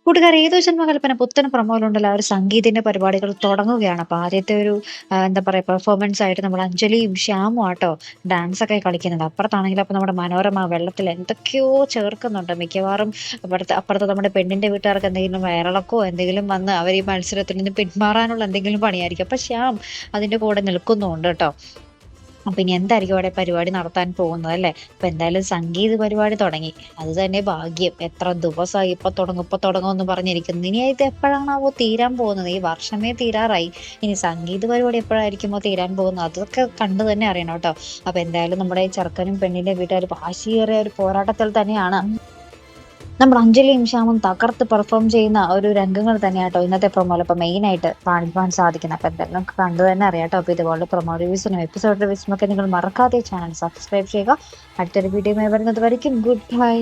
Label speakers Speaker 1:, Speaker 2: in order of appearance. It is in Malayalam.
Speaker 1: കൂട്ടുകാർ ഏതോ ജന്മകൽപ്പന പുത്തൻ പ്രൊമോയിലുണ്ടല്ലോ ആ ഒരു സംഗീതിന്റെ പരിപാടികൾ തുടങ്ങുകയാണ്. അപ്പൊ ആദ്യത്തെ ഒരു എന്താ പറയാ പെർഫോമൻസ് ആയിട്ട് നമ്മുടെ അഞ്ജലിയും ശ്യാമും ആട്ടോ ഡാൻസ് ഒക്കെ കളിക്കുന്നുണ്ട്. അപ്പുറത്താണെങ്കിൽ അപ്പൊ നമ്മുടെ മനോരമ വെള്ളത്തിൽ എന്തൊക്കെയോ ചേർക്കുന്നുണ്ട്. മിക്കവാറും അപ്പുറത്തെ നമ്മുടെ പെണ്ണിന്റെ വീട്ടുകാർക്ക് എന്തെങ്കിലും വയറിളക്കോ എന്തെങ്കിലും വന്ന് അവർ ഈ മത്സരത്തിൽ നിന്ന് പിന്മാറാനുള്ള എന്തെങ്കിലും പണിയായിരിക്കും. അപ്പൊ ശ്യാം അതിന്റെ കൂടെ നിൽക്കുന്നുണ്ട് കേട്ടോ. അപ്പൊ ഇനി എന്തായിരിക്കും അവിടെ പരിപാടി നടത്താൻ പോകുന്നത് അല്ലേ? അപ്പൊ എന്തായാലും സംഗീത പരിപാടി തുടങ്ങി. അത് തന്നെ ഭാഗ്യം. എത്ര ദിവസമായി ഇപ്പൊ തുടങ്ങും എന്ന് പറഞ്ഞിരിക്കുന്നു. ഇനി ഇത് എപ്പോഴാണാവോ തീരാൻ പോകുന്നത്? ഈ വർഷമേ തീരാറായി. ഇനി സംഗീത പരിപാടി എപ്പോഴായിരിക്കുമോ തീരാൻ പോകുന്നത്? അതൊക്കെ കണ്ടു തന്നെ അറിയണം കേട്ടോ. അപ്പൊ എന്തായാലും നമ്മുടെ ഈ ചെറുക്കനും പെണ്ണിന്റെ വീട്ടുകാർ വാശിയേറിയ ഒരു പോരാട്ടത്തിൽ തന്നെയാണ്. നമ്മുടെ അഞ്ജലിയും ശ്യാമും തകർത്ത് പെർഫോം ചെയ്യുന്ന ഒരു രംഗങ്ങൾ തന്നെയാട്ടോ ഇന്നത്തെ പ്രൊമോയിൽ ഇപ്പൊ മെയിൻ ആയിട്ട് കാണിക്കാൻ സാധിക്കുന്നത്. അപ്പൊ എന്തായാലും നമുക്ക് കണ്ടു തന്നെ അറിയാട്ടോ. അപ്പൊ ഇതുപോലെ പ്രൊമോ റിവ്യൂസിനും എപ്പിസോഡ് റിവ്യൂസിനും ഒക്കെ നിങ്ങൾ മറക്കാതെ ചാനൽ സബ്സ്ക്രൈബ് ചെയ്യുക. അടുത്തൊരു വീഡിയോ വരുന്നത് വരയ്ക്കും ഗുഡ് ബൈ.